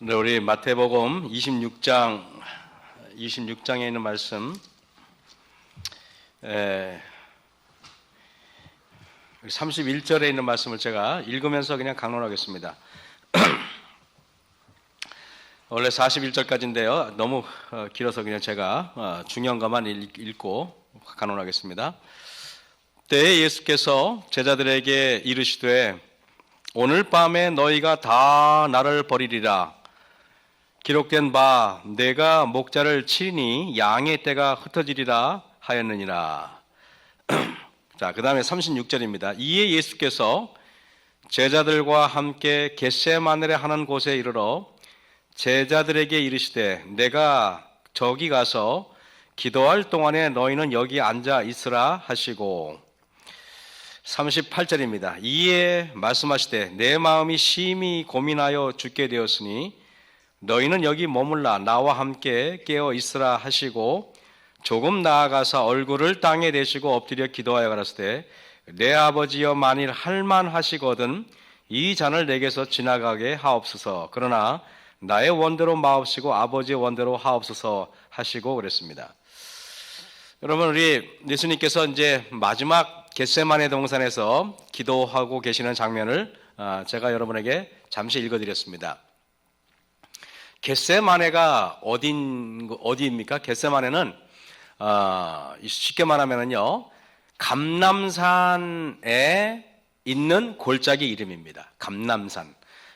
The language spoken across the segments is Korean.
네, 우리 마태복음 26장에 있는 말씀 31절에 있는 말씀을 제가 읽으면서 그냥 강론하겠습니다. 원래 41절까지인데요. 너무 길어서 그냥 제가 중요한 것만 읽고 강론하겠습니다. 때에 예수께서 제자들에게 이르시되 오늘 밤에 너희가 다 나를 버리리라. 기록된 바 내가 목자를 치리니 양의 떼가 흩어지리라 하였느니라. 자, 그 다음에 36절입니다. 이에 예수께서 제자들과 함께 겟세마네에 하는 곳에 이르러 제자들에게 이르시되 내가 저기 가서 기도할 동안에 너희는 여기 앉아 있으라 하시고 38절입니다. 이에 말씀하시되 내 마음이 심히 고민하여 죽게 되었으니 너희는 여기 머물라 나와 함께 깨어 있으라 하시고 조금 나아가서 얼굴을 땅에 대시고 엎드려 기도하여 가라사대 내 아버지여 만일 할만하시거든 이 잔을 내게서 지나가게 하옵소서. 그러나 나의 원대로 마옵시고 아버지의 원대로 하옵소서 하시고 그랬습니다. 여러분, 우리 예수님께서 이제 마지막 겟세마네 동산에서 기도하고 계시는 장면을 제가 여러분에게 잠시 읽어드렸습니다. 겟세마네가 어디입니까? 겟세마네는 쉽게 말하면요, 감람산에 있는 골짜기 이름입니다.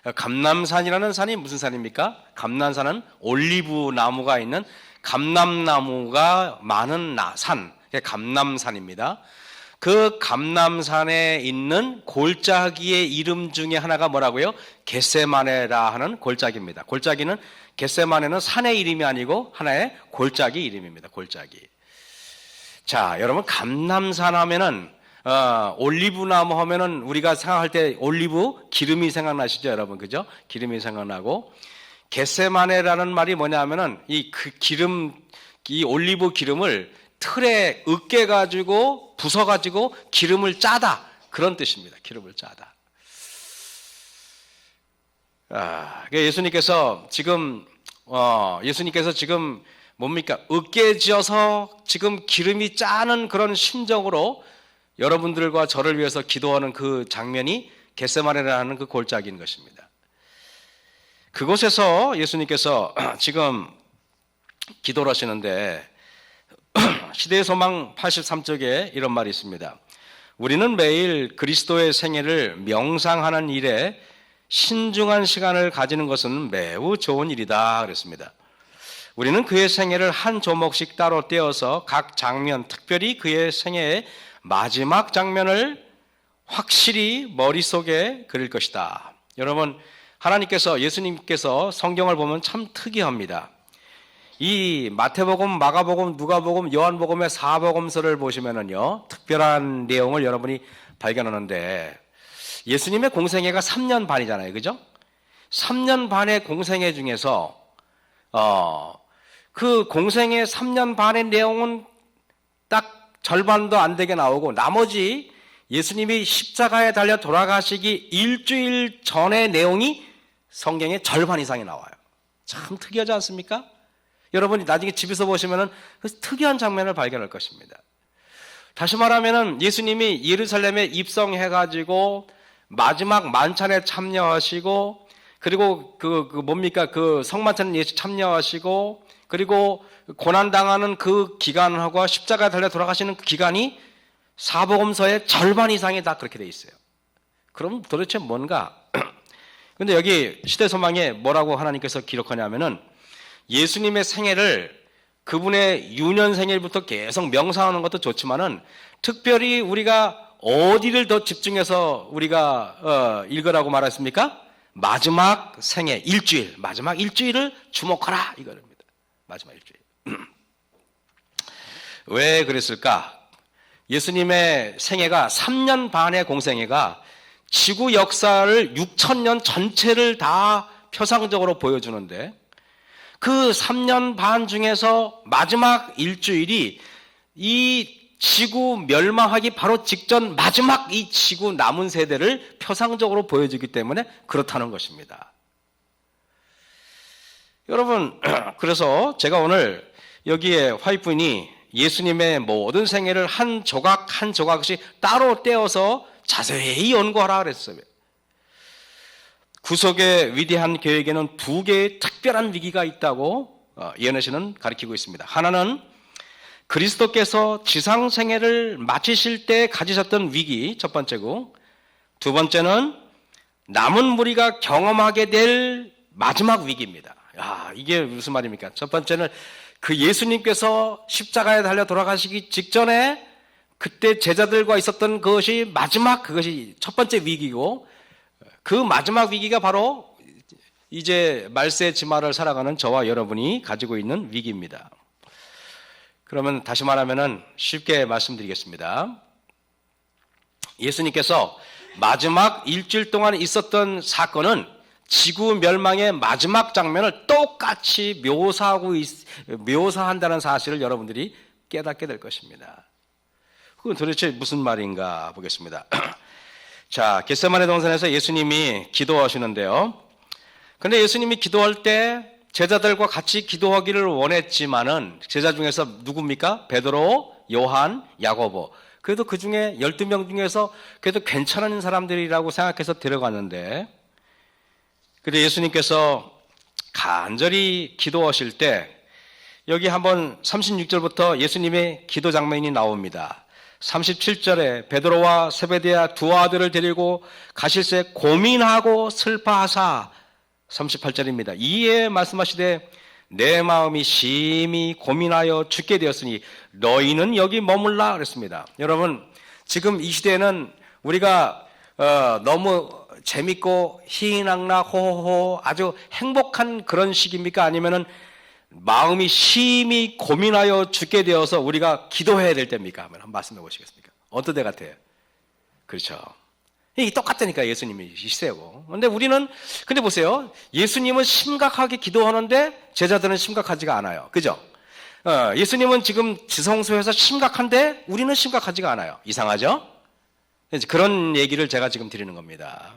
감람산이라는 산이 무슨 산입니까? 감람산은 올리브 나무가 있는 감람나무가 많은 산, 감람산입니다. 그 감람산에 있는 골짜기의 이름 중에 하나가 뭐라고요? 겟세마네라 하는 골짜기입니다. 골짜기는 겟세마네는 산의 이름이 아니고 하나의 골짜기 이름입니다. 골짜기. 자, 여러분, 감람산 하면은 올리브 나무 하면은 우리가 생각할 때 올리브 기름이 생각나시죠, 여러분? 그죠? 기름이 생각나고 겟세마네라는 말이 뭐냐면은 이 올리브 기름을 틀에 으깨 가지고 부숴 가지고 기름을 짜다, 그런 뜻입니다. 기름을 짜다. 예수님께서 지금 뭡니까? 으깨져서 지금 기름이 짜는 그런 심정으로 여러분들과 저를 위해서 기도하는 그 장면이 겟세마네라는 그 골짜기인 것입니다. 그곳에서 예수님께서 지금 기도를 하시는데 시대의 소망 83쪽에 이런 말이 있습니다. 우리는 매일 그리스도의 생애를 명상하는 일에 신중한 시간을 가지는 것은 매우 좋은 일이다 그랬습니다. 우리는 그의 생애를 한 조목씩 따로 떼어서 각 장면, 특별히 그의 생애의 마지막 장면을 확실히 머릿속에 그릴 것이다. 여러분, 예수님께서 성경을 보면 참 특이합니다. 이 마태복음, 마가복음, 누가복음, 요한복음의 사복음서를 보시면은요, 특별한 내용을 여러분이 발견하는데, 예수님의 공생애가 3년 반이잖아요. 그죠? 3년 반의 공생애 중에서, 그 공생애 3년 반의 내용은 딱 절반도 안 되게 나오고, 나머지 예수님이 십자가에 달려 돌아가시기 일주일 전의 내용이 성경의 절반 이상이 나와요. 참 특이하지 않습니까? 여러분이 나중에 집에서 보시면은 그 특이한 장면을 발견할 것입니다. 다시 말하면은 예수님이 예루살렘에 입성해가지고 마지막 만찬에 참여하시고, 그리고 그 성만찬에 참여하시고, 그리고 고난당하는 그 기간하고 십자가에 달려 돌아가시는 그 기간이 사복음서의 절반 이상이 다 그렇게 돼 있어요. 그럼 도대체 뭔가? 근데 여기 시대소망에 뭐라고 하나님께서 기록하냐면은 예수님의 생애를 그분의 유년생일부터 계속 명상하는 것도 좋지만은 특별히 우리가 어디를 더 집중해서 우리가 읽으라고 말했습니까? 마지막 생애 일주일, 마지막 일주일을 주목하라 이거입니다. 마지막 일주일. 왜 그랬을까? 예수님의 생애가 3년 반의 공생애가 지구 역사를 6,000년 전체를 다 표상적으로 보여주는데, 그 3년 반 중에서 마지막 일주일이 이 지구 멸망하기 바로 직전 마지막 이 지구 남은 세대를 표상적으로 보여주기 때문에 그렇다는 것입니다. 여러분, 그래서 제가 오늘 여기에 화이트분이 예수님의 모든 생애를 한 조각 한 조각씩 따로 떼어서 자세히 연구하라 그랬어요. 구속의 위대한 계획에는 두 개의 특별한 위기가 있다고 이현애 씨는 가르치고 있습니다. 하나는 그리스도께서 지상 생애를 마치실 때 가지셨던 위기, 첫 번째고, 두 번째는 남은 무리가 경험하게 될 마지막 위기입니다. 야, 이게 무슨 말입니까? 첫 번째는 그 예수님께서 십자가에 달려 돌아가시기 직전에 그때 제자들과 있었던 그것이 그것이 첫 번째 위기고, 그 마지막 위기가 바로 이제 말세 지마를 살아가는 저와 여러분이 가지고 있는 위기입니다. 그러면 다시 말하면은 쉽게 말씀드리겠습니다. 예수님께서 마지막 일주일 동안 있었던 사건은 지구 멸망의 마지막 장면을 똑같이 묘사한다는 사실을 여러분들이 깨닫게 될 것입니다. 그건 도대체 무슨 말인가 보겠습니다. 자, 겟세마네 동산에서 예수님이 기도하시는데요. 근데 예수님이 기도할 때 제자들과 같이 기도하기를 원했지만은 제자 중에서 누굽니까? 베드로, 요한, 야고보. 그래도 그 중에 12명 중에서 그래도 괜찮은 사람들이라고 생각해서 데려갔는데, 그런데 예수님께서 간절히 기도하실 때 여기 한번 36절부터 예수님의 기도 장면이 나옵니다. 37절에 베드로와 세베대야 두 아들을 데리고 가실새 고민하고 슬퍼하사, 38절입니다. 이에 말씀하시되 내 마음이 심히 고민하여 죽게 되었으니 너희는 여기 머물라 그랬습니다. 여러분, 지금 이 시대에는 우리가 너무 재밌고 희희낙낙 호호호 아주 행복한 그런 시기입니까? 아니면은 마음이 심히 고민하여 죽게 되어서 우리가 기도해야 될 때입니까? 한번 말씀해 보시겠습니까? 어떤 때 같아요? 그렇죠. 이게 똑같다니까, 예수님이 이 시대고. 근데 보세요. 예수님은 심각하게 기도하는데 제자들은 심각하지가 않아요. 그죠? 예수님은 지금 지성소에서 심각한데 우리는 심각하지가 않아요. 이상하죠? 그런 얘기를 제가 지금 드리는 겁니다.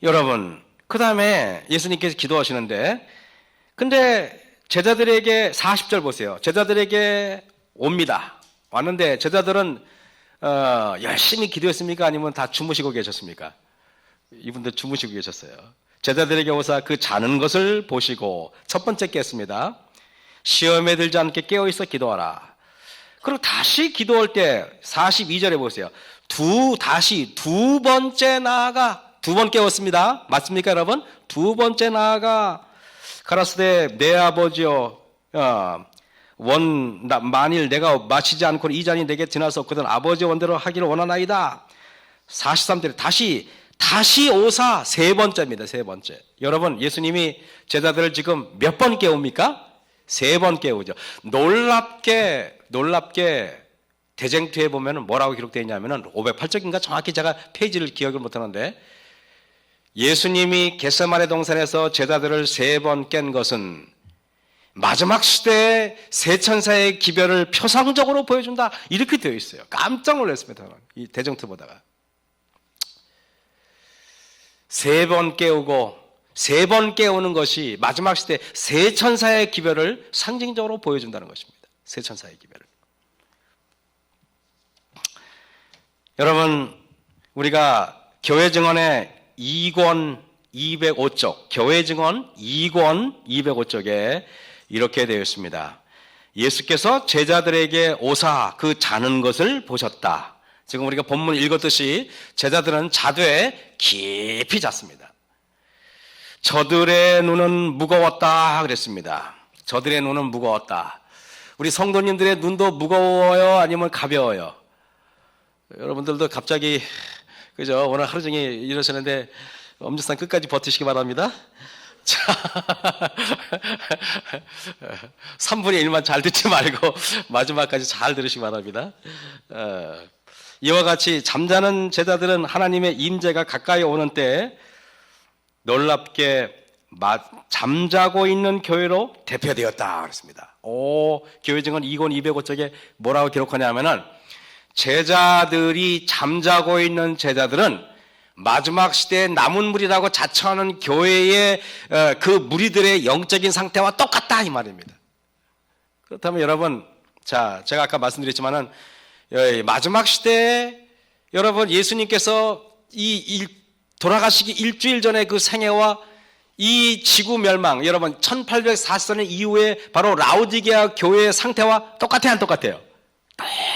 여러분, 그 다음에 예수님께서 기도하시는데, 근데 제자들에게 40절 보세요. 제자들에게 옵니다. 왔는데 제자들은 열심히 기도했습니까? 아니면 다 주무시고 계셨습니까? 이분들 주무시고 계셨어요. 제자들에게 오사 그 자는 것을 보시고 첫 번째 깼습니다. 시험에 들지 않게 깨어있어 기도하라. 그리고 다시 기도할 때 42절에 보세요. 다시 두 번째 나아가, 두 번 깨웠습니다. 맞습니까, 여러분? 두 번째 나아가 가라사대 내 아버지여, 만일 내가 마시지 않고 이 잔이 내게 지나서 없거든 아버지의 원대로 하기를 원하나이다. 43절에 다시 오사, 세 번째입니다. 세 번째. 여러분, 예수님이 제자들을 지금 몇 번 깨웁니까? 세 번 깨우죠. 놀랍게 대쟁투에 보면 뭐라고 기록되어 있냐면은 508쪽인가 정확히 제가 페이지를 기억을 못하는데, 예수님이 겟세마네 동산에서 제자들을 세 번 깬 것은 마지막 시대의 세 천사의 기별을 표상적으로 보여준다, 이렇게 되어 있어요. 깜짝 놀랐습니다. 이 대정투 보다가 세 번 깨우고, 세 번 깨우는 것이 마지막 시대 세 천사의 기별을 상징적으로 보여준다는 것입니다. 세 천사의 기별을. 여러분, 우리가 교회 증언의 2권 205쪽, 교회 증언 2권 205쪽에 이렇게 되어 있습니다. 예수께서 제자들에게 오사 그 자는 것을 보셨다. 지금 우리가 본문 읽었듯이 제자들은 자되 깊이 잤습니다. 저들의 눈은 무거웠다 그랬습니다. 저들의 눈은 무거웠다. 우리 성도님들의 눈도 무거워요? 아니면 가벼워요? 여러분들도 갑자기, 그죠? 오늘 하루 종일 이러시는데 엄지상 끝까지 버티시기 바랍니다. 자, 3분의 1만 잘 듣지 말고 마지막까지 잘 들으시기 바랍니다. 이와 같이 잠자는 제자들은 하나님의 임재가 가까이 오는 때 놀랍게 잠자고 있는 교회로 대표되었다 그랬습니다. 교회 증언 2권 205쪽에 뭐라고 기록하냐면은 제자들이 잠자고 있는 제자들은 마지막 시대의 남은 무리라고 자처하는 교회의 그 무리들의 영적인 상태와 똑같다 이 말입니다. 그렇다면 여러분, 자, 제가 아까 말씀드렸지만은 마지막 시대에 여러분 예수님께서 돌아가시기 일주일 전에 그 생애와 이 지구 멸망, 여러분 1844년 이후에 바로 라오디게아 교회의 상태와 똑같아요, 안 똑같아요?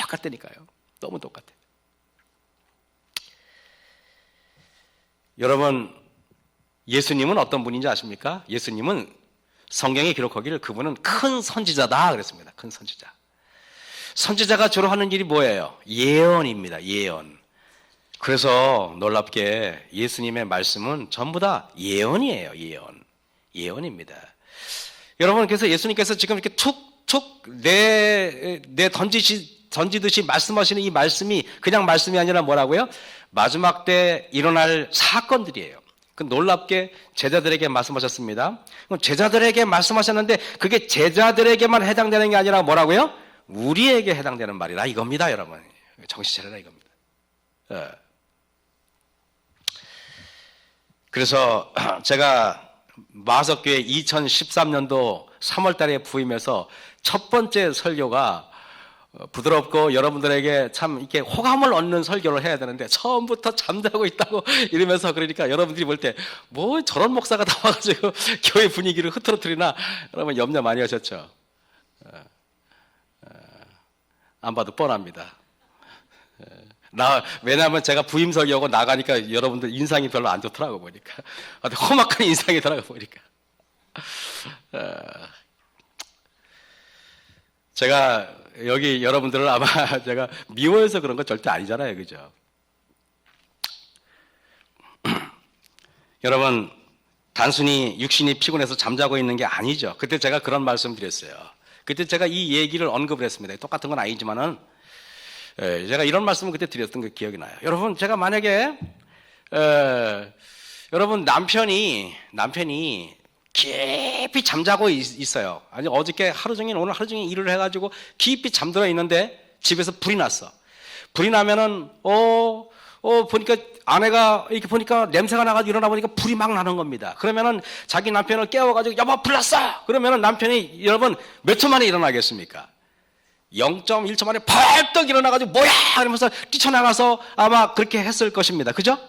똑같다니까요. 너무 똑같아요. 여러분, 예수님은 어떤 분인지 아십니까? 예수님은 성경에 기록하기를 그분은 큰 선지자다 그랬습니다. 큰 선지자. 선지자가 주로 하는 일이 뭐예요? 예언입니다. 예언. 그래서 놀랍게 예수님의 말씀은 전부 다 예언이에요. 예언. 예언입니다. 여러분, 그래서 예수님께서 지금 이렇게 툭툭 던지듯이 말씀하시는 이 말씀이 그냥 말씀이 아니라 뭐라고요? 마지막 때 일어날 사건들이에요. 그 놀랍게 제자들에게 말씀하셨습니다. 그럼 제자들에게 말씀하셨는데 그게 제자들에게만 해당되는 게 아니라 뭐라고요? 우리에게 해당되는 말이라 이겁니다, 여러분. 정신 차려라 이겁니다. 그래서 제가 마석교회 2013년도 3월 달에 부임해서 첫 번째 설교가 부드럽고 여러분들에게 참 이렇게 호감을 얻는 설교를 해야 되는데 처음부터 잠자고 있다고 이러면서 그러니까 여러분들이 볼 때 뭐 저런 목사가 나와가지고 교회 분위기를 흐트러뜨리나 여러분 염려 많이 하셨죠? 안 봐도 뻔합니다. 왜냐하면 제가 부임 설교하고 나가니까 여러분들 인상이 별로 안 좋더라고 보니까 험악한 인상이더라고 보니까 제가 여기 여러분들을 아마 제가 미워해서 그런 거 절대 아니잖아요, 그죠? 여러분, 단순히 육신이 피곤해서 잠자고 있는 게 아니죠. 그때 제가 그런 말씀 드렸어요. 그때 제가 이 얘기를 언급을 했습니다. 똑같은 건 아니지만은 제가 이런 말씀을 그때 드렸던 게 기억이 나요. 여러분, 제가 만약에 여러분 남편이 깊이 잠자고 있어요. 아니 어저께 하루 종일 오늘 하루 종일 일을 해가지고 깊이 잠들어 있는데 집에서 불이 났어. 불이 나면은 보니까 아내가 이렇게 보니까 냄새가 나가지고 일어나 보니까 불이 막 나는 겁니다. 그러면은 자기 남편을 깨워가지고 여보 불 났어. 그러면은 남편이 여러분 몇 초 만에 일어나겠습니까? 0.1초 만에 벌떡 일어나가지고 뭐야 이러면서 뛰쳐나가서 아마 그렇게 했을 것입니다. 그죠?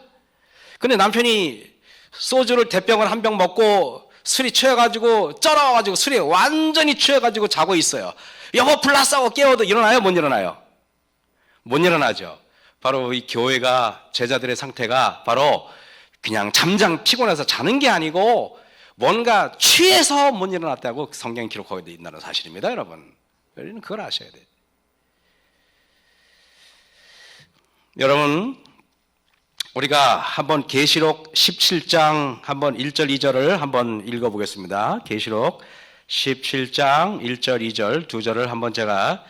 근데 남편이 소주를 대병을 한 병 먹고 술이 취해가지고 쩔어가지고 술이 완전히 취해가지고 자고 있어요. 여보 불났어 깨워도 일어나요? 못 일어나요? 못 일어나죠. 바로 이 교회가 제자들의 상태가 바로 그냥 잠잠 피곤해서 자는 게 아니고 뭔가 취해서 못 일어났다고 성경이 기록하고 있다는 사실입니다, 여러분. 여러분 그걸 아셔야 돼요. 여러분, 우리가 한번 계시록 17장 한번 1절 2절을 한번 읽어보겠습니다. 계시록 17장 1절 2절 두 절을 한번 제가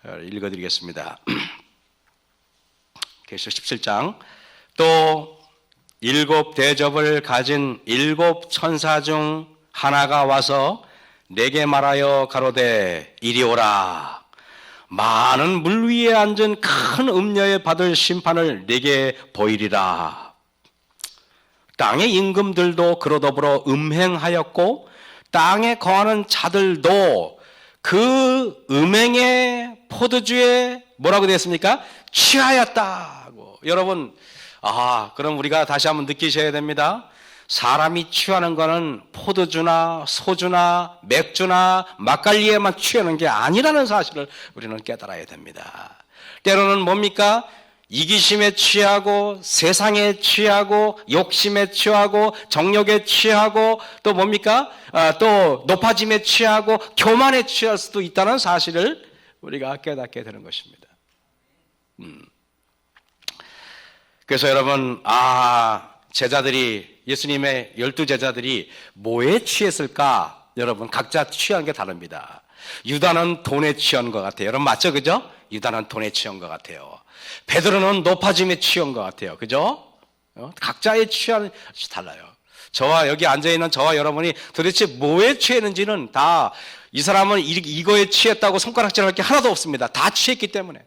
읽어드리겠습니다. 계시록 17장 또 일곱 대접을 가진 일곱 천사 중 하나가 와서 내게 말하여 가로되 이리 오라. 많은 물 위에 앉은 큰 음녀에 받을 심판을 내게 보이리라. 땅의 임금들도 그로 더불어 음행하였고 땅에 거하는 자들도 그 음행의 포도주에 뭐라고 되었습니까? 취하였다고. 여러분, 그럼 우리가 다시 한번 느끼셔야 됩니다. 사람이 취하는 거는 포도주나 소주나 맥주나 막걸리에만 취하는 게 아니라는 사실을 우리는 깨달아야 됩니다. 때로는 뭡니까? 이기심에 취하고 세상에 취하고 욕심에 취하고 정욕에 취하고 또 뭡니까? 또 높아짐에 취하고 교만에 취할 수도 있다는 사실을 우리가 깨닫게 되는 것입니다. 그래서 여러분, 제자들이 예수님의 12제자들이 뭐에 취했을까? 여러분 각자 취한 게 다릅니다. 유다는 돈에 취한 것 같아요. 여러분 맞죠? 그죠? 유다는 돈에 취한 것 같아요. 베드로는 높아짐에 취한 것 같아요. 그죠? 각자의 취한 것이 달라요. 저와 여기 앉아있는 저와 여러분이 도대체 뭐에 취했는지는 다 이 사람은 이거에 취했다고 손가락질할 게 하나도 없습니다. 다 취했기 때문에.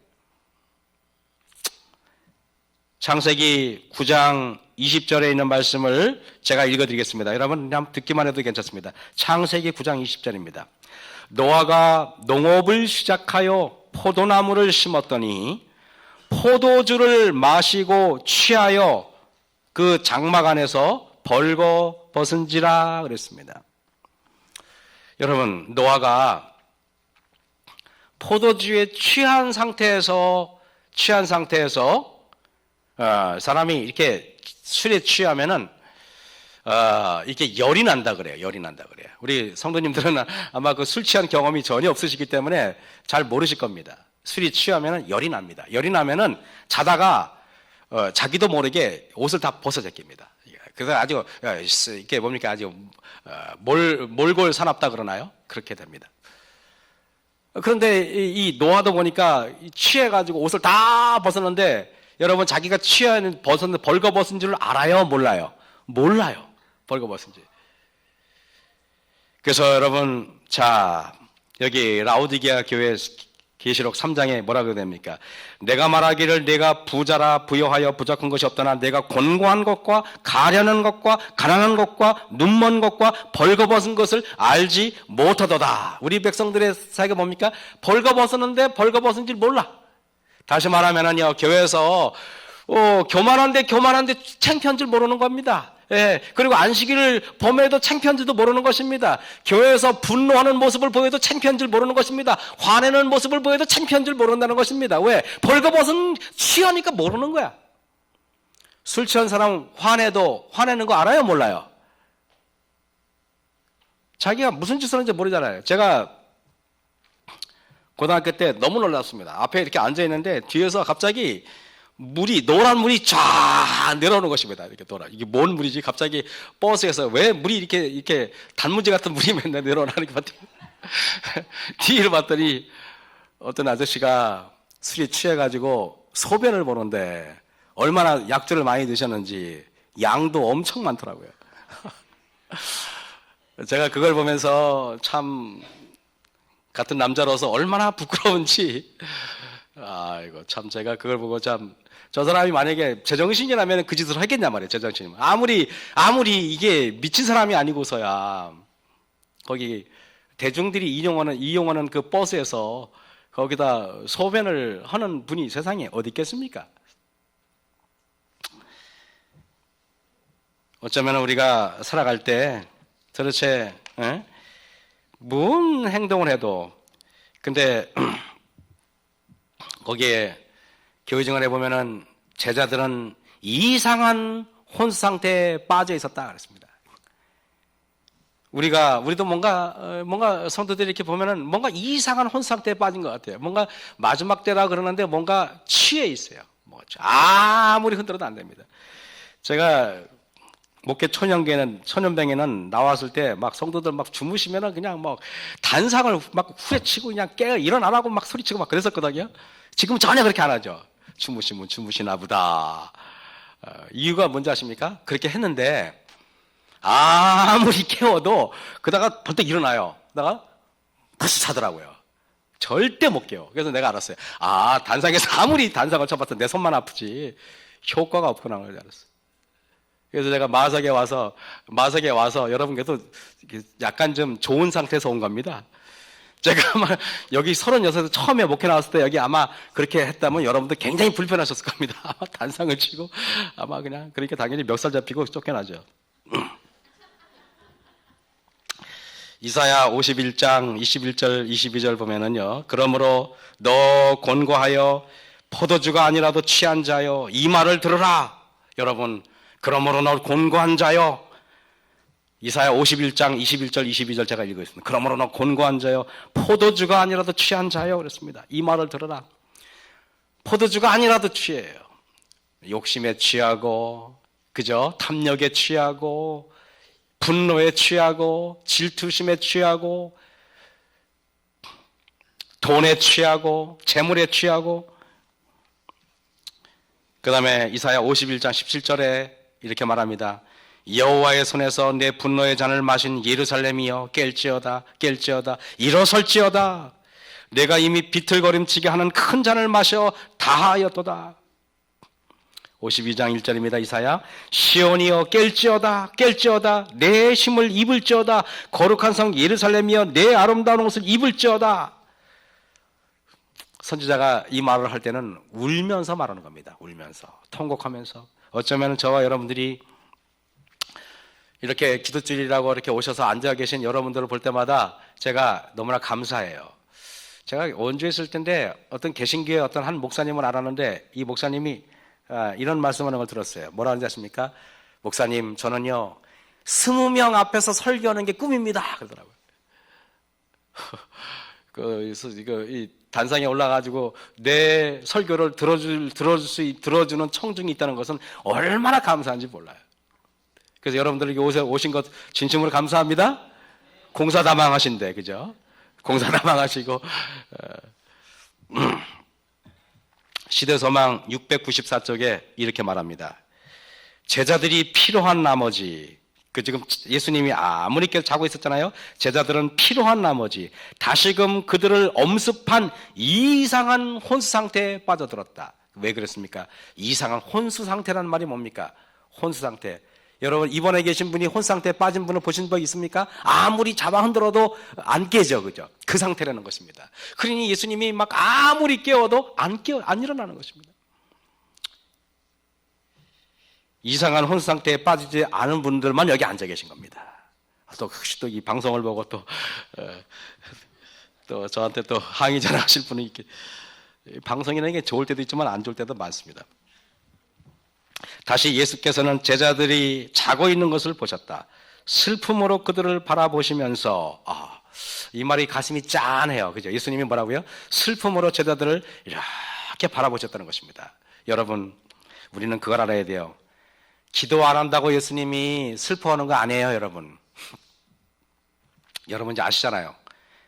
창세기 9장 20절에 있는 말씀을 제가 읽어드리겠습니다. 여러분 그냥 듣기만 해도 괜찮습니다. 창세기 9장 20절입니다. 노아가 농업을 시작하여 포도나무를 심었더니 포도주를 마시고 취하여 그 장막 안에서 벌거벗은지라 그랬습니다. 여러분, 노아가 포도주에 취한 상태에서 사람이 이렇게 술에 취하면은 이렇게 열이 난다 그래요. 열이 난다 그래요. 우리 성도님들은 아마 그 술 취한 경험이 전혀 없으시기 때문에 잘 모르실 겁니다. 술이 취하면은 열이 납니다. 열이 나면은 자다가 자기도 모르게 옷을 다 벗어제낍니다. 그래서 아주 이게 뭡니까 아주 몰골 사납다 그러나요? 그렇게 됩니다. 그런데 이 노아도 보니까 취해가지고 옷을 다 벗었는데 여러분 자기가 벌거벗은 줄 알아요? 몰라요? 몰라요. 벌거벗은 줄. 그래서 여러분 자 여기 라오디게아 교회 계시록 3장에 뭐라고 됩니까? 내가 말하기를 내가 부자라 부여하여 부족한 것이 없다나 내가 곤고한 것과 가련한 것과 가난한 것과 눈먼 것과 벌거벗은 것을 알지 못하도다. 우리 백성들의 사이가 뭡니까? 벌거벗었는데 벌거벗은 줄 몰라. 다시 말하면은요 교회에서 교만한데 창피한 줄 모르는 겁니다. 예, 그리고 안식일을 범해도 창피한 줄도 모르는 것입니다. 교회에서 분노하는 모습을 보여도 창피한 줄 모르는 것입니다. 화내는 모습을 보여도 창피한 줄 모른다는 것입니다. 왜? 벌거벗은 취하니까 모르는 거야. 술 취한 사람 화내는 거 알아요? 몰라요? 자기가 무슨 짓을 하는지 모르잖아요. 제가 고등학교 때 너무 놀랐습니다. 앞에 이렇게 앉아 있는데 뒤에서 갑자기 노란 물이 쫙 내려오는 것입니다. 이렇게 이게 뭔 물이지? 갑자기 버스에서 왜 물이 이렇게 단무지 같은 물이 맨날 내려오는 것 같아요. 뒤를 봤더니 어떤 아저씨가 술에 취해가지고 소변을 보는데 얼마나 약주를 많이 드셨는지 양도 엄청 많더라고요. 제가 그걸 보면서 참 같은 남자로서 얼마나 부끄러운지 이거 참 제가 그걸 보고 참 저 사람이 만약에 제정신이라면 그 짓을 하겠냐 말이에요. 제정신이면 아무리 이게 미친 사람이 아니고서야 거기 대중들이 이용하는 그 버스에서 거기다 소변을 하는 분이 세상에 어디 있겠습니까? 어쩌면 우리가 살아갈 때 도대체 뭔 행동을 해도 근데 거기에 교회 생활해 보면은 제자들은 이상한 혼수 상태에 빠져 있었다 그랬습니다. 우리도 뭔가 성도들이 이렇게 보면은 뭔가 이상한 혼수 상태에 빠진 것 같아요. 뭔가 마지막 때라 그러는데 뭔가 취해 있어요. 아무리 흔들어도 안 됩니다. 제가 목회 초년병에는 나왔을 때 막 성도들 막 주무시면은 그냥 막 단상을 막 후려치고 그냥 일어나라고 막 소리치고 막 그랬었거든요. 지금은 전혀 그렇게 안 하죠. 주무시면 주무시나 보다. 이유가 뭔지 아십니까? 그렇게 했는데 아무리 깨워도 그러다가 벌떡 일어나요. 그러다가 다시 자더라고요. 절대 못 깨워. 그래서 내가 알았어요. 단상에서 아무리 단상을 쳐봤자 내 손만 아프지 효과가 없구나 그걸 알았어요. 그래서 제가 마석에 와서 여러분께서 약간 좀 좋은 상태에서 온 겁니다. 제가 아마 여기 36에서 처음에 목회 나왔을 때 여기 아마 그렇게 했다면 여러분들 굉장히 불편하셨을 겁니다. 아마 단상을 치고 아마 그냥 그러니까 당연히 멱살 잡히고 쫓겨나죠. 이사야 51장 21절 22절 보면은요. 그러므로 너 곤고하여 포도주가 아니라도 취한 자여 이 말을 들으라. 여러분 그러므로 너 곤고한 자여 이사야 51장 21절 22절 제가 읽었습니다. 그러므로 너 곤고한 자여 포도주가 아니라도 취한 자여 그랬습니다. 이 말을 들어라. 포도주가 아니라도 취해요. 욕심에 취하고 그죠? 탐욕에 취하고 분노에 취하고 질투심에 취하고 돈에 취하고 재물에 취하고 그 다음에 이사야 51장 17절에 이렇게 말합니다. 여호와의 손에서 내 분노의 잔을 마신 예루살렘이여 깰지어다 일어설지어다 내가 이미 비틀거림치게 하는 큰 잔을 마셔 다하였도다. 52장 1절입니다. 이사야. 시온이여 깰지어다 깰지어다 내 힘을 입을지어다 거룩한 성 예루살렘이여 내 아름다운 옷을 입을지어다. 선지자가 이 말을 할 때는 울면서 말하는 겁니다. 울면서 통곡하면서. 어쩌면 저와 여러분들이 이렇게 기도줄이라고 이렇게 오셔서 앉아 계신 여러분들을 볼 때마다 제가 너무나 감사해요. 제가 원주에 있을 텐데 어떤 개신교의 어떤 한 목사님을 알았는데 이 목사님이 이런 말씀하는 걸 들었어요. 뭐라 하는지 아십니까? 목사님, 저는요 20명 앞에서 설교하는 게 꿈입니다. 그러더라고요. 이 단상에 올라가지고 내 설교를 들어주는 청중이 있다는 것은 얼마나 감사한지 몰라요. 그래서 여러분들 여기 오신 것 진심으로 감사합니다. 공사다망하신데, 그죠? 공사다망하시고 시대소망 694쪽에 이렇게 말합니다. 제자들이 필요한 나머지, 지금 예수님이 아무리 깨서 자고 있었잖아요. 제자들은 필요한 나머지 다시금 그들을 엄습한 이상한 혼수 상태에 빠져들었다. 왜 그랬습니까? 이상한 혼수 상태라는 말이 뭡니까? 혼수 상태. 여러분 이번에 계신 분이 혼수 상태에 빠진 분을 보신 적 있습니까? 아무리 잡아 흔들어도 안 깨져, 그죠? 그 상태라는 것입니다. 그러니 예수님이 막 아무리 깨워도 안 일어나는 것입니다. 이상한 혼수 상태에 빠지지 않은 분들만 여기 앉아 계신 겁니다. 또 혹시 또 이 방송을 보고 또 저한테 또 항의 전화하실 분이 이렇게, 방송이라는 게 좋을 때도 있지만 안 좋을 때도 많습니다. 다시 예수께서는 제자들이 자고 있는 것을 보셨다. 슬픔으로 그들을 바라보시면서, 이 말이 가슴이 짠해요. 그죠? 예수님이 뭐라고요? 슬픔으로 제자들을 이렇게 바라보셨다는 것입니다. 여러분, 우리는 그걸 알아야 돼요. 기도 안 한다고 예수님이 슬퍼하는 거 아니에요, 여러분. 여러분 이제 아시잖아요.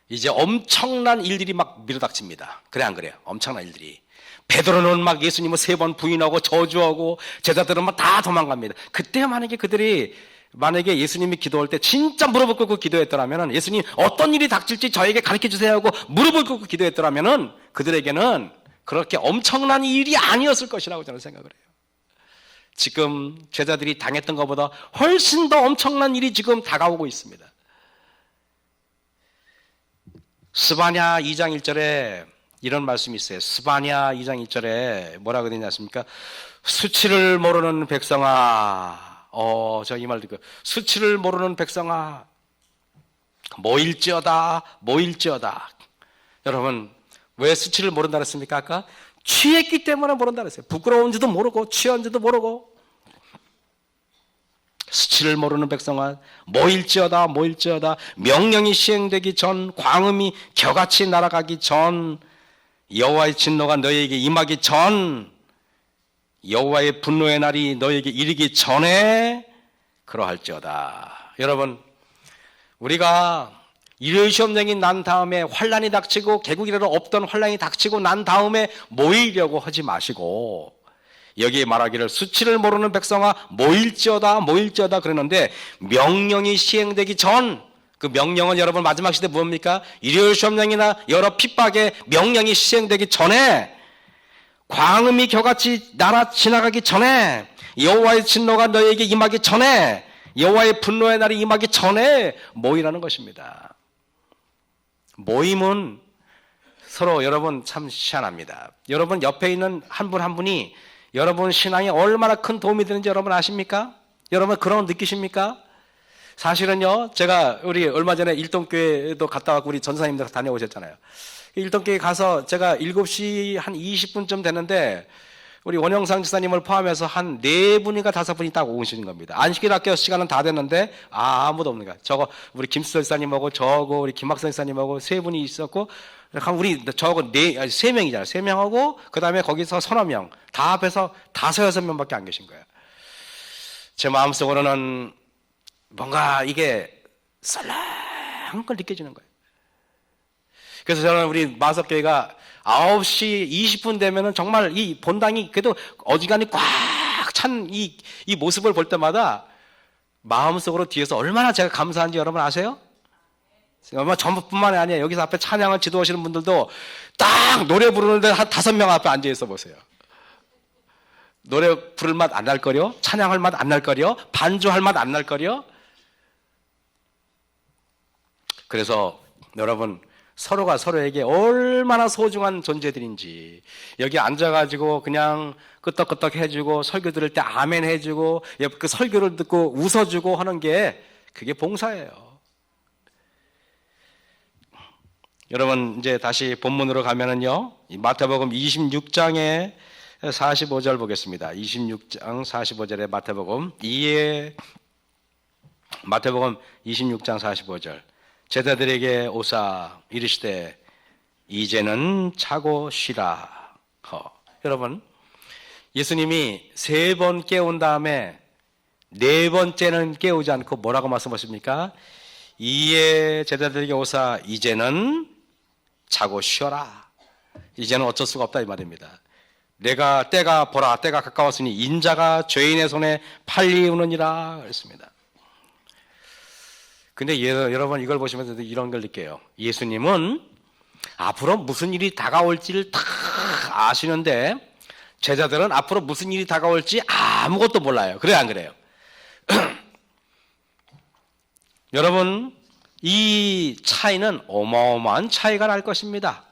이제 엄청난 일들이 막 밀어닥칩니다. 그래 안 그래요? 엄청난 일들이. 베드로는 막 예수님을 3번 부인하고 저주하고 제자들은 막 다 도망갑니다. 그때 만약에 예수님이 기도할 때 진짜 무릎을 꿇고 기도했더라면, 예수님 어떤 일이 닥칠지 저에게 가르쳐 주세요 하고 무릎을 꿇고 기도했더라면 그들에게는 그렇게 엄청난 일이 아니었을 것이라고 저는 생각을 해요. 지금 제자들이 당했던 것보다 훨씬 더 엄청난 일이 지금 다가오고 있습니다. 스바냐 2장 1절에 이런 말씀이 있어요. 스바냐 2장 1절에 뭐라고 되냐 하십니까? 수치를 모르는 백성아, 저 이 말 듣고, 수치를 모르는 백성아, 모일지어다. 여러분, 왜 수치를 모른다 그랬습니까? 아까 취했기 때문에 모른다 그랬어요. 부끄러운지도 모르고 취한지도 모르고. 수치를 모르는 백성아, 모일지어다. 명령이 시행되기 전, 광음이 겨같이 날아가기 전, 여호와의 진노가 너희에게 임하기 전, 여호와의 분노의 날이 너희에게 이르기 전에 그러할지어다. 여러분, 우리가 일요일 시험장이 난 다음에 환란이 닥치고 개국이라도 없던 환란이 닥치고 난 다음에 모이려고 하지 마시고, 여기에 말하기를 수치를 모르는 백성아 모일지어다 그러는데, 명령이 시행되기 전, 그 명령은 여러분 마지막 시대 뭡니까? 일요일 시험장이나 여러 핍박의 명령이 시행되기 전에, 광음이 겨같이 날아 지나가기 전에, 여호와의 진노가 너희에게 임하기 전에, 여호와의 분노의 날이 임하기 전에 모이라는 것입니다. 모임은 서로 여러분 참 희한합니다. 여러분 옆에 있는 한 분 한 분이 여러분 신앙에 얼마나 큰 도움이 되는지 여러분 아십니까? 여러분 그런 거 느끼십니까? 사실은요, 제가 우리 얼마 전에 일동교회도 갔다 왔고 우리 전사님들 다녀오셨잖아요. 일동교회 가서 제가 7시 한 20분쯤 됐는데 우리 원영상 지사님을 포함해서 한 4분인가 5분이 딱 오시는 겁니다. 안식일 학교 시간은 다 됐는데 아무도 없는 거야. 저거 우리 김수철 지사님하고 저거 우리 김학선 지사님하고 3분이 있었고, 우리 저거 3명이잖아요. 3명하고 그 다음에 거기서 서너 명 다 합해서 5, 6명밖에 안 계신 거예요. 제 마음속으로는 뭔가 이게 썰렁한 걸 느껴지는 거예요. 그래서 저는 우리 마석교회가 9시 20분 되면은 정말 이 본당이 그래도 어지간히 꽉 찬 이 모습을 볼 때마다 마음속으로 뒤에서 얼마나 제가 감사한지 여러분 아세요? 얼마 전뿐만이 아니에요. 여기서 앞에 찬양을 지도하시는 분들도 딱 노래 부르는데 한 5명 앞에 앉아 있어 보세요. 노래 부를 맛 안 날 거려? 찬양할 맛 안 날 거려? 반주할 맛 안 날 거려? 그래서 여러분, 서로가 서로에게 얼마나 소중한 존재들인지, 여기 앉아가지고 그냥 끄떡끄떡 해주고 설교 들을 때 아멘 해주고 그 설교를 듣고 웃어주고 하는 게 그게 봉사예요. 여러분, 이제 다시 본문으로 가면은요, 마태복음 26장에 45절 보겠습니다. 26장 45절에 마태복음 26장 45절. 제자들에게 오사 이르시되 이제는 자고 쉬라. 여러분, 예수님이 3번 깨운 다음에 4번째는 깨우지 않고 뭐라고 말씀하십니까? 이에 제자들에게 오사 이제는 자고 쉬어라. 이제는 어쩔 수가 없다 이 말입니다. 때가 가까웠으니 인자가 죄인의 손에 팔리우느니라 그랬습니다. 근데 여러분, 이걸 보시면서 이런 걸 느껴요. 예수님은 앞으로 무슨 일이 다가올지를 다 아시는데 제자들은 앞으로 무슨 일이 다가올지 아무것도 몰라요. 그래요, 안 그래요? 여러분, 이 차이는 어마어마한 차이가 날 것입니다.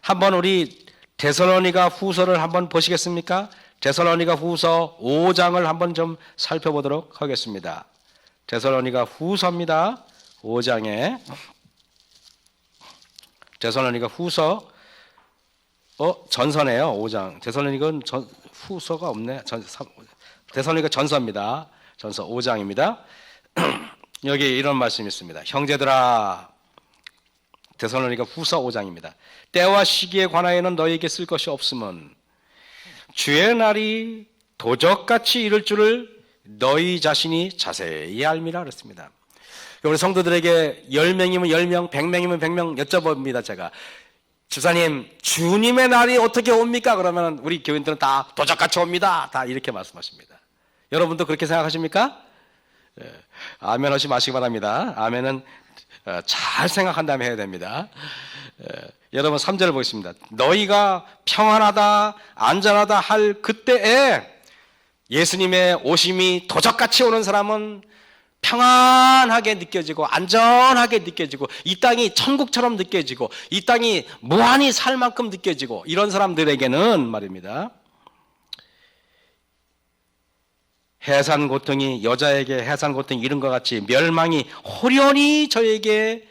한번 우리 데살로니가 후서를 한번 보시겠습니까? 데살로니가 후서 5장을 한번 좀 살펴보도록 하겠습니다. 데살로니가 후서입니다. 5장에 데살로니가 후서 전서네요. 5장. 데살로니가는 후서가 없네. 데살로니가 전서입니다. 전서 5장입니다. 여기 이런 말씀이 있습니다. 형제들아, 데살로니가 후서 5장입니다. 때와 시기에 관하여는 너희에게 쓸 것이 없음은 주의 날이 도적같이 이를 줄을 너희 자신이 자세히 알미라 그랬습니다. 우리 성도들에게 10명이면 10명, 100명이면 100명 여쭤봅니다. 제가, 집사님, 주님의 날이 어떻게 옵니까? 그러면 우리 교인들은 다 도적같이 옵니다. 다 이렇게 말씀하십니다. 여러분도 그렇게 생각하십니까? 아멘 하시 마시기 바랍니다. 아멘은 잘 생각한 다음에 해야 됩니다. 여러분, 3절을 보겠습니다. 너희가 평안하다 안전하다 할 그때에 예수님의 오심이 도적같이 오는 사람은 평안하게 느껴지고 안전하게 느껴지고 이 땅이 천국처럼 느껴지고 이 땅이 무한히 살 만큼 느껴지고 이런 사람들에게는 말입니다, 해산 고통이 여자에게 해산 고통이 이른 것 같이 멸망이 호련히 저에게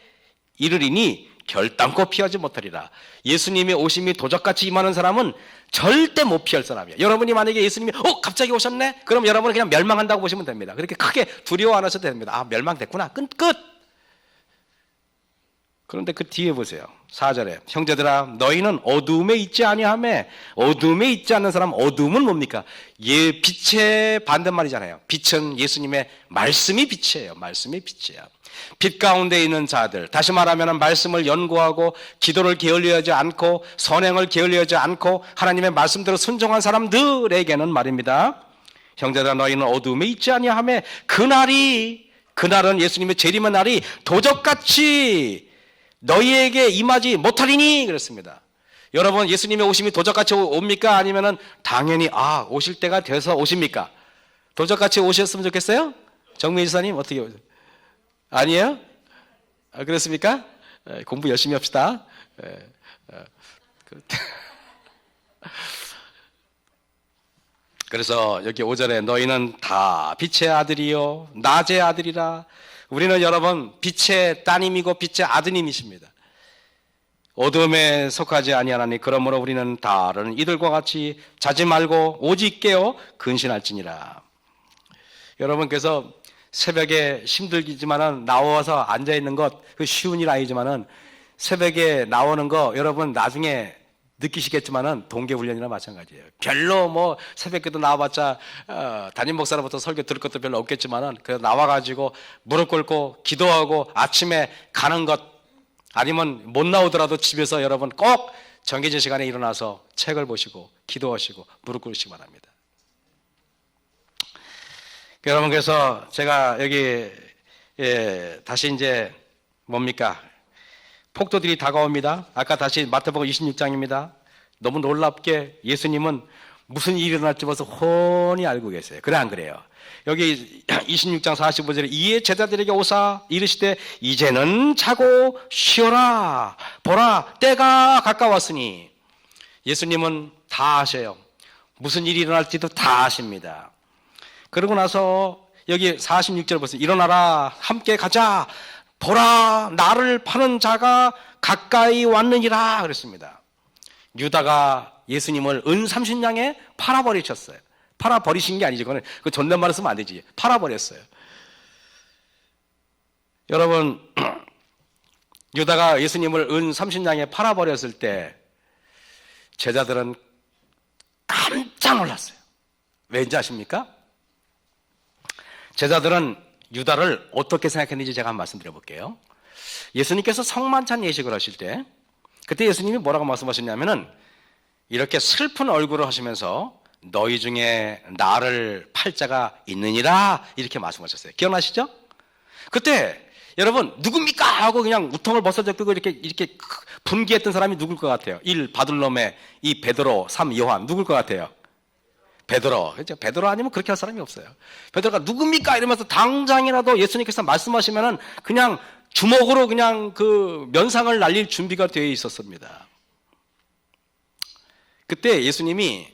이르리니 결단코 피하지 못하리라. 예수님의 오심이 도적같이 임하는 사람은 절대 못 피할 사람이에요. 여러분이 만약에 예수님이 갑자기 오셨네? 그럼 여러분은 그냥 멸망한다고 보시면 됩니다. 그렇게 크게 두려워 안 하셔도 됩니다. 멸망됐구나. 끝. 그런데 그 뒤에 보세요. 4절에 형제들아 너희는 어두움에 있지 아니하며, 어두움에 있지 않는 사람, 어두움은 뭡니까? 빛의 반대말이잖아요. 빛은 예수님의 말씀이 빛이에요. 말씀이 빛이에요. 빛 가운데 있는 자들, 다시 말하면 말씀을 연구하고 기도를 게을리하지 않고 선행을 게을리하지 않고 하나님의 말씀대로 순종한 사람들에게는 말입니다, 형제들아 너희는 어두움에 있지 아니하며 그날은 예수님의 재림의 날이 도적같이 너희에게 임하지 못하리니 그랬습니다. 여러분, 예수님의 오심이 도적같이 옵니까? 아니면은 당연히 오실 때가 돼서 오십니까? 도적같이 오셨으면 좋겠어요? 정민 지사님 어떻게 보세요? 아니에요? 그렇습니까? 공부 열심히 합시다. 그래서 여기 5절에 너희는 다 빛의 아들이요 낮의 아들이라. 우리는 여러분 빛의 따님이고 빛의 아드님이십니다. 어둠에 속하지 아니하나니 그러므로 우리는 다른 이들과 같이 자지 말고 오직 깨어 근신할지니라. 여러분, 그래서 새벽에 힘들지만은 나와서 앉아 있는 것 그 쉬운 일 아니지만은 새벽에 나오는 거 여러분 나중에 느끼시겠지만은 동계훈련이나 마찬가지예요. 별로 새벽에도 나와봤자 담임 목사로부터 설교 들을 것도 별로 없겠지만은 그 나와가지고 무릎 꿇고 기도하고 아침에 가는 것, 아니면 못 나오더라도 집에서 여러분 꼭 정해진 시간에 일어나서 책을 보시고 기도하시고 무릎 꿇으시기 바랍니다. 여러분, 그래서 제가 여기 다시 이제 뭡니까? 폭도들이 다가옵니다. 아까 다시 마태복음 26장입니다. 너무 놀랍게 예수님은 무슨 일이 일어날지 벌써 훤히 알고 계세요. 그래 안 그래요? 여기 26장 45절에 이에 제자들에게 오사 이르시되 이제는 자고 쉬어라. 보라 때가 가까웠으니. 예수님은 다 아셔요. 무슨 일이 일어날지도 다 아십니다. 그러고 나서 여기 46절 보세요. 일어나라 함께 가자. 보라 나를 파는 자가 가까이 왔느니라 그랬습니다. 유다가 예수님을 은 30냥에 팔아버리셨어요. 팔아버리신 게 아니지. 그건 그 존댓말을 쓰면 안 되지. 팔아버렸어요. 여러분, 유다가 예수님을 은 30냥에 팔아버렸을 때 제자들은 깜짝 놀랐어요. 왠지 아십니까? 제자들은 유다를 어떻게 생각했는지 제가 한번 말씀드려 볼게요. 예수님께서 성만찬 예식을 하실 때 그때 예수님이 뭐라고 말씀하셨냐면은 이렇게 슬픈 얼굴을 하시면서 너희 중에 나를 팔 자가 있느니라 이렇게 말씀하셨어요. 기억나시죠? 그때 여러분 누굽니까? 하고 그냥 우통을 벗어젖고 이렇게 분개했던 사람이 누굴 것 같아요? 1. 바들로메, 2. 베드로, 3. 요한. 누굴 것 같아요? 베드로. 그렇죠? 베드로 아니면 그렇게 할 사람이 없어요. 베드로가 누굽니까? 이러면서 당장이라도 예수님께서 말씀하시면은 그냥 주먹으로 그냥 그 면상을 날릴 준비가 되어 있었습니다. 그때 예수님이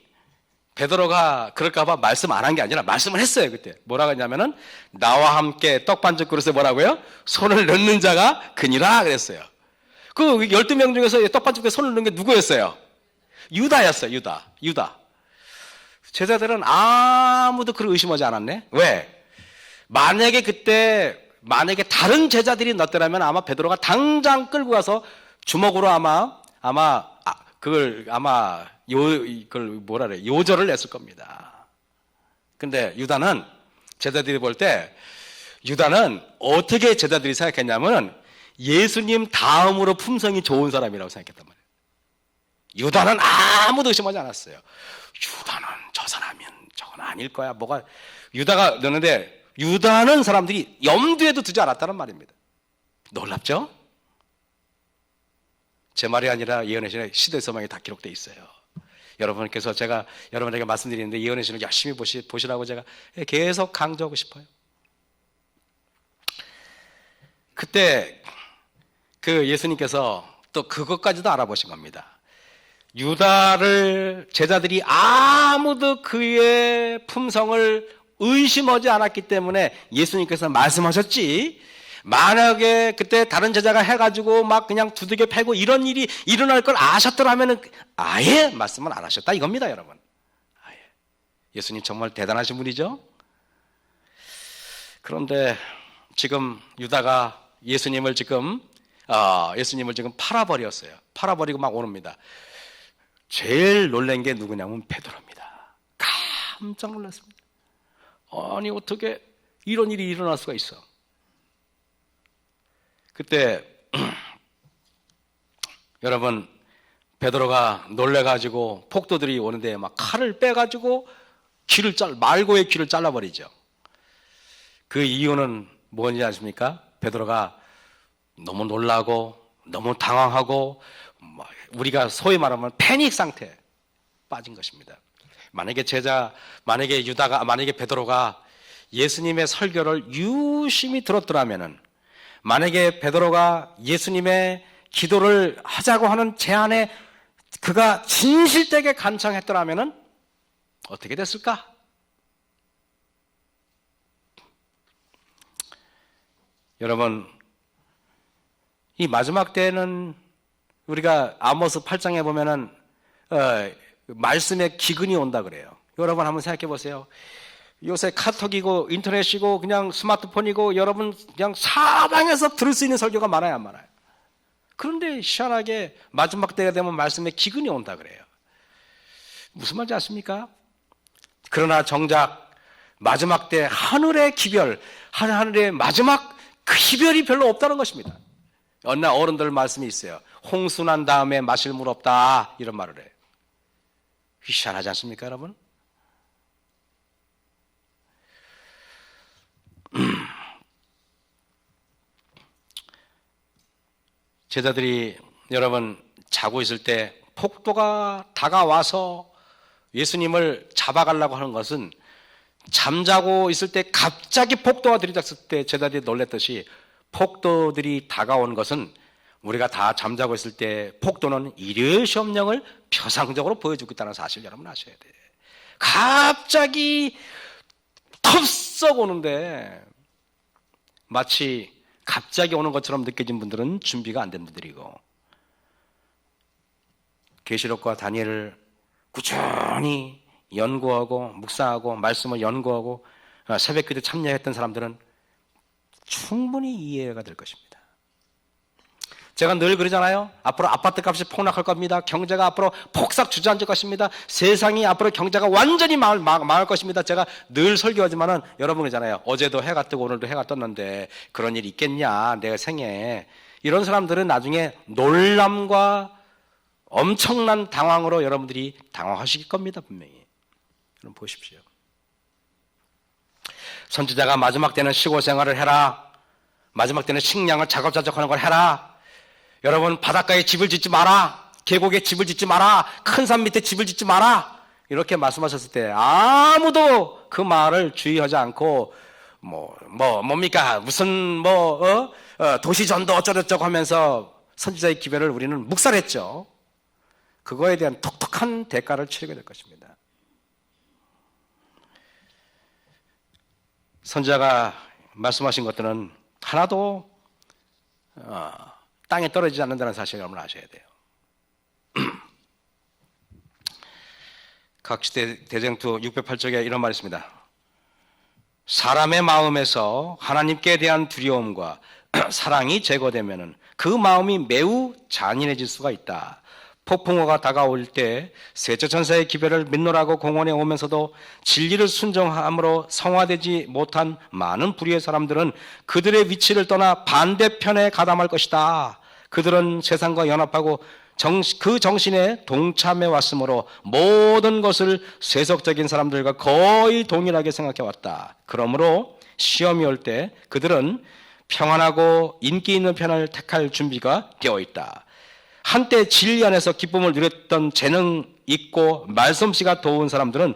베드로가 그럴까봐 말씀 안 한 게 아니라 말씀을 했어요. 그때 뭐라고 했냐면은 나와 함께 떡반죽 그릇에 뭐라고요? 손을 넣는 자가 그니라 그랬어요. 그 12명 중에서 떡반죽 그릇에 손을 넣는 게 누구였어요? 유다였어요. 유다. 제자들은 아무도 그를 의심하지 않았네. 왜? 만약에 다른 제자들이 넣었더라면 아마 베드로가 당장 끌고 가서 주먹으로 요절을 냈을 겁니다. 근데 유다는 제자들이 볼 때 유다는 어떻게 제자들이 생각했냐면 예수님 다음으로 품성이 좋은 사람이라고 생각했단 말이에요. 유다는 아무도 의심하지 않았어요. 유다는 저 사람이면 저건 아닐 거야. 유다가 넣는데 유다는 사람들이 염두에도 두지 않았다는 말입니다. 놀랍죠? 제 말이 아니라 이현애 씨의 시대서망에 다 기록되어 있어요. 여러분께서 제가 여러분에게 말씀드리는데 이현애 씨는 열심히 보시라고 제가 계속 강조하고 싶어요. 그때 그 예수님께서 또 그것까지도 알아보신 겁니다. 유다를 제자들이 아무도 그의 품성을 의심하지 않았기 때문에 예수님께서 말씀하셨지, 만약에 그때 다른 제자가 해가지고 막 그냥 두들겨 패고 이런 일이 일어날 걸 아셨더라면 아예 말씀을 안 하셨다 이겁니다, 여러분. 아예. 예수님 정말 대단하신 분이죠. 그런데 지금 유다가 예수님을 지금 팔아버렸어요. 팔아버리고 막 오릅니다. 제일 놀란 게 누구냐면 베드로입니다. 깜짝 놀랐습니다. 아니 어떻게 이런 일이 일어날 수가 있어. 그때 여러분 베드로가 놀래가지고 폭도들이 오는데 막 칼을 빼가지고 말고의 귀를 잘라버리죠. 그 이유는 뭔지 아십니까? 베드로가 너무 놀라고 너무 당황하고 우리가 소위 말하면 패닉 상태에 빠진 것입니다. 만약에 베드로가 예수님의 설교를 유심히 들었더라면은, 만약에 베드로가 예수님의 기도를 하자고 하는 제안에 그가 진실되게 간청했더라면은 어떻게 됐을까? 여러분, 이 마지막 때는 우리가 아모스 8장에 보면은 말씀의 기근이 온다 그래요. 여러분 한번 생각해 보세요. 요새 카톡이고 인터넷이고 그냥 스마트폰이고 여러분 그냥 사방에서 들을 수 있는 설교가 많아요, 안 많아요? 그런데 희한하게 마지막 때가 되면 말씀의 기근이 온다 그래요. 무슨 말인지 아십니까? 그러나 정작 마지막 때 하늘의 기별, 하늘의 마지막 그 기별이 별로 없다는 것입니다. 어느 날 어른들 말씀이 있어요. 홍수 난 다음에 마실 물 없다 이런 말을 해요. 희한하지 않습니까, 여러분? 제자들이 여러분 자고 있을 때 폭도가 다가와서 예수님을 잡아가려고 하는 것은 잠자고 있을 때 갑자기 폭도가 들이닥쳤을 때 제자들이 놀랬듯이 폭도들이 다가온 것은 우리가 다 잠자고 있을 때 폭도는 일요시험령을 표상적으로 보여주고 있다는 사실 여러분 아셔야 돼요. 갑자기 텁썩 오는데 마치 갑자기 오는 것처럼 느껴진 분들은 준비가 안 된 분들이고, 계시록과 다니엘을 꾸준히 연구하고 묵상하고 말씀을 연구하고 새벽기도 참여했던 사람들은 충분히 이해가 될 것입니다. 제가 늘 그러잖아요. 앞으로 아파트 값이 폭락할 겁니다. 경제가 앞으로 폭삭 주저앉을 것입니다. 세상이 앞으로 경제가 완전히 망할 것입니다. 제가 늘 설교하지만은 여러분 그러잖아요. 어제도 해가 뜨고 오늘도 해가 떴는데 그런 일이 있겠냐, 내 생에. 이런 사람들은 나중에 놀람과 엄청난 당황으로 여러분들이 당황하실 겁니다. 분명히. 그럼 보십시오. 선지자가 마지막 때는 시골 생활을 해라, 마지막 때는 식량을 자급자족하는 걸 해라, 여러분 바닷가에 집을 짓지 마라, 계곡에 집을 짓지 마라, 큰 산 밑에 집을 짓지 마라, 이렇게 말씀하셨을 때 아무도 그 말을 주의하지 않고 뭡니까 무슨 도시전도 어쩌고저쩌고 하면서 선지자의 기별을 우리는 묵살했죠. 그거에 대한 톡톡한 대가를 치르게 될 것입니다. 선지자가 말씀하신 것들은 하나도 땅에 떨어지지 않는다는 사실을 여러분 아셔야 돼요. 각시대 대쟁투 608쪽에 이런 말이 있습니다. 사람의 마음에서 하나님께 대한 두려움과 사랑이 제거되면 그 마음이 매우 잔인해질 수가 있다. 폭풍우가 다가올 때 셋째 천사의 기별을 믿노라고 공원에 오면서도 진리를 순종함으로 성화되지 못한 많은 불의의 사람들은 그들의 위치를 떠나 반대편에 가담할 것이다. 그들은 세상과 연합하고 그 정신에 동참해 왔으므로 모든 것을 세속적인 사람들과 거의 동일하게 생각해 왔다. 그러므로 시험이 올 때 그들은 평안하고 인기 있는 편을 택할 준비가 되어 있다. 한때 진리 안에서 기쁨을 누렸던 재능 있고 말솜씨가 좋은 사람들은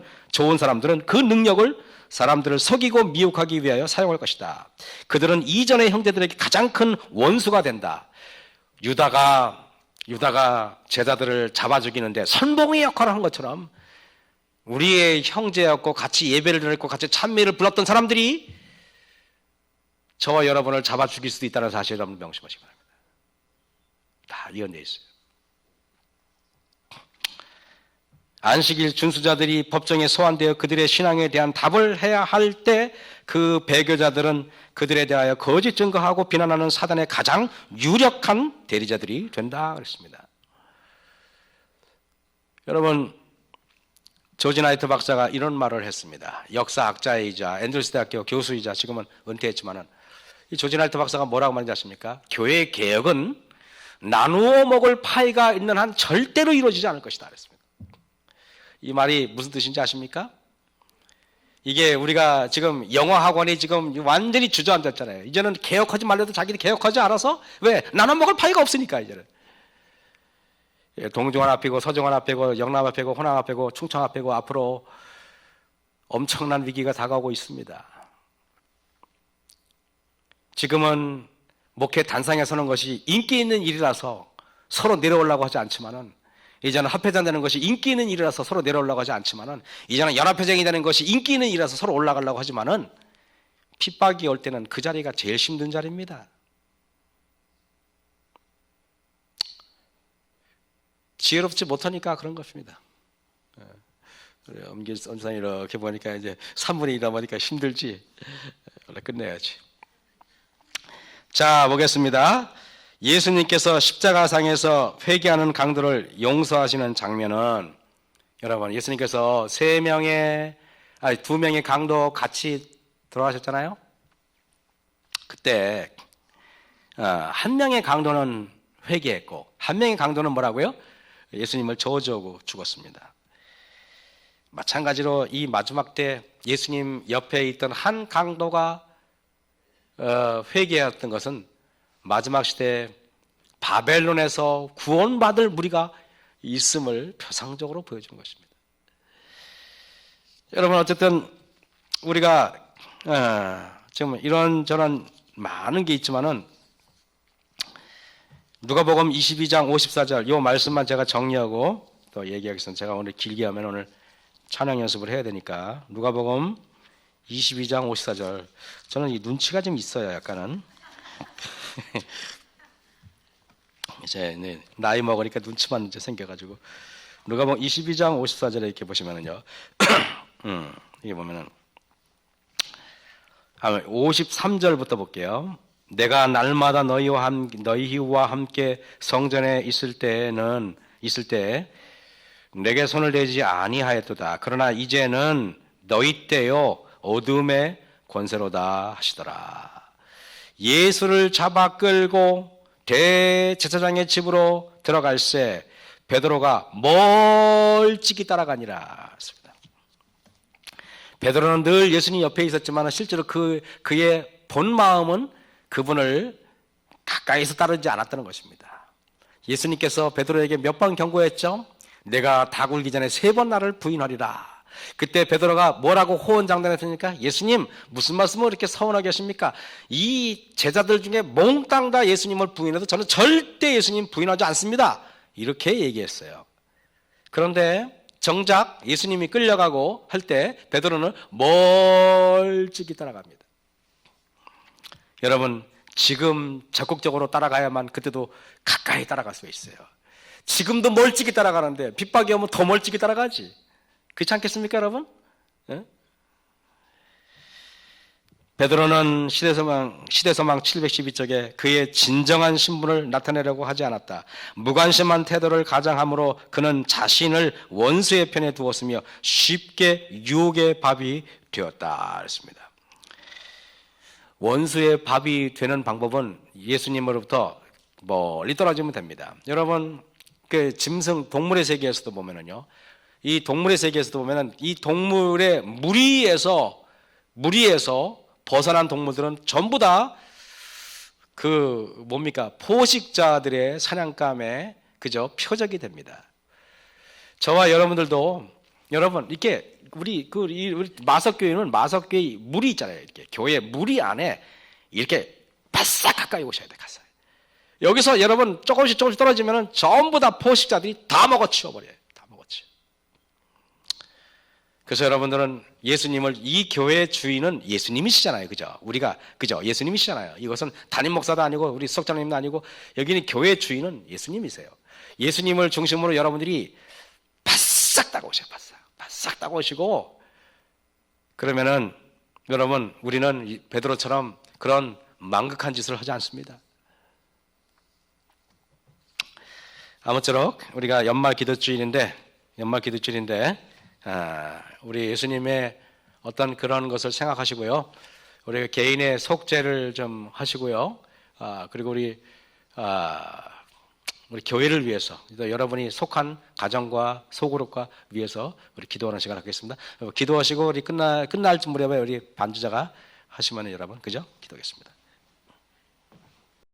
그 능력을 사람들을 속이고 미혹하기 위하여 사용할 것이다. 그들은 이전의 형제들에게 가장 큰 원수가 된다. 유다가 제자들을 잡아 죽이는데 선봉의 역할을 한 것처럼 우리의 형제였고 같이 예배를 드렸고 같이 찬미를 불렀던 사람들이 저와 여러분을 잡아 죽일 수도 있다는 사실을 여러분 명심하시기 바랍니다. 다 예언되어 있어요. 안식일 준수자들이 법정에 소환되어 그들의 신앙에 대한 답을 해야 할 때 그 배교자들은 그들에 대하여 거짓 증거하고 비난하는 사단의 가장 유력한 대리자들이 된다 그랬습니다. 여러분, 조지 나이트 박사가 이런 말을 했습니다. 역사학자이자 앤드루스 대학교 교수이자 지금은 은퇴했지만은 이 조지 나이트 박사가 뭐라고 말인지 아십니까? 교회 개혁은 나누어 먹을 파이가 있는 한 절대로 이루어지지 않을 것이다 그랬습니다. 이 말이 무슨 뜻인지 아십니까? 이게 우리가 지금 영어학원이 지금 완전히 주저앉았잖아요. 이제는 개혁하지 말래도 자기들이 개혁하지 않아서 왜? 나눠 먹을 파이가 없으니까 이제는. 동중원 앞이고 서중원 앞이고 영남 앞이고 호남 앞이고 충청 앞이고 앞으로 엄청난 위기가 다가오고 있습니다. 지금은 목회 단상에 서는 것이 인기 있는 일이라서 서로 내려오려고 하지 않지만은, 이제는 합회장 되는 것이 인기 있는 일이라서 서로 내려오려고 하지 않지만은, 이제는 연합회장이 되는 것이 인기 있는 일이라서 서로 올라가려고 하지만은, 핍박이 올 때는 그 자리가 제일 힘든 자리입니다. 지혜롭지 못하니까 그런 것입니다. 엄길 선상 이렇게 보니까 이제 3분의 1이다 보니까 힘들지. 원래 끝내야지. 자, 보겠습니다. 예수님께서 십자가상에서 회개하는 강도를 용서하시는 장면은, 여러분, 예수님께서 2명의 강도 같이 돌아가셨잖아요. 그때 한 명의 강도는 회개했고 한 명의 강도는 뭐라고요? 예수님을 저주하고 죽었습니다. 마찬가지로 이 마지막 때 예수님 옆에 있던 한 강도가 회개했던 것은 마지막 시대에 바벨론에서 구원받을 무리가 있음을 표상적으로 보여주는 것입니다. 여러분 어쨌든 우리가 지금 이런저런 많은 게 있지만은 누가복음 22장 54절 이 말씀만 제가 정리하고 또 얘기하겠습니다. 제가 오늘 길게 하면 오늘 찬양 연습을 해야 되니까 누가복음 22장 54절 저는 이 눈치가 좀 있어요. 약간은 이제 나이 먹으니까 눈치만 이제 생겨가지고 누가복음 22장 54절에 이렇게 보시면은요. 이게 보면은 53절부터 볼게요. 내가 날마다 너희와 함께 성전에 있을 때 내게 손을 대지 아니하였도다. 그러나 이제는 너희 때요 어둠의 권세로다 하시더라. 예수를 잡아 끌고 대제사장의 집으로 들어갈새 베드로가 멀찍이 따라가니라 했습니다. 베드로는 늘 예수님 옆에 있었지만 실제로 그의 본 마음은 그분을 가까이서 따르지 않았다는 것입니다. 예수님께서 베드로에게 몇 번 경고했죠? 내가 다 굴기 전에 3번 나를 부인하리라. 그때 베드로가 뭐라고 호언장담했습니까? 예수님 무슨 말씀을 이렇게 서운하게 하십니까? 이 제자들 중에 몽땅 다 예수님을 부인해도 저는 절대 예수님 부인하지 않습니다. 이렇게 얘기했어요. 그런데 정작 예수님이 끌려가고 할 때 베드로는 멀찍이 따라갑니다. 여러분 지금 적극적으로 따라가야만 그때도 가까이 따라갈 수 있어요. 지금도 멀찍이 따라가는데 핍박이 오면 더 멀찍이 따라가지. 그렇지 않겠습니까 여러분? 네? 베드로는 시대소망 712쪽에 그의 진정한 신분을 나타내려고 하지 않았다. 무관심한 태도를 가장함으로 그는 자신을 원수의 편에 두었으며 쉽게 유혹의 밥이 되었다 했습니다. 원수의 밥이 되는 방법은 예수님으로부터 멀리 떨어지면 됩니다. 여러분 그 짐승 동물의 세계에서도 보면은요, 이 동물의 세계에서도 보면은 이 동물의 무리에서 벗어난 동물들은 전부 다 그 포식자들의 사냥감에 그저 표적이 됩니다. 저와 여러분들도 여러분 이렇게 우리 마석교회는 마석교회 무리 있잖아요. 이렇게 교회 무리 안에 이렇게 바싹 가까이 오셔야 돼. 가서 여기서 여러분 조금씩 떨어지면은 전부 다 포식자들이 다 먹어치워버려요. 다 먹어치워. 그래서 여러분들은 예수님을 이 교회의 주인은 예수님이시잖아요. 그죠? 우리가 그죠? 예수님이시잖아요. 이것은 담임 목사도 아니고 우리 수석장님도 아니고 여기는 교회의 주인은 예수님이세요. 예수님을 중심으로 여러분들이 바싹 따라오셔요. 바싹 따라오시고 그러면은 여러분 우리는 베드로처럼 그런 망극한 짓을 하지 않습니다. 아무쪼록 우리가 연말 기도주일인데 우리 예수님의 어떤 그런 것을 생각하시고요. 우리 개인의 속죄를 좀 하시고요. 그리고 우리 교회를 위해서 여러분이 속한 가정과 소그룹과 위해서 우리 기도하는 시간 갖겠습니다. 기도하시고 우리 끝날 무렵에 우리 반주자가 하시면 여러분 그죠? 기도하겠습니다.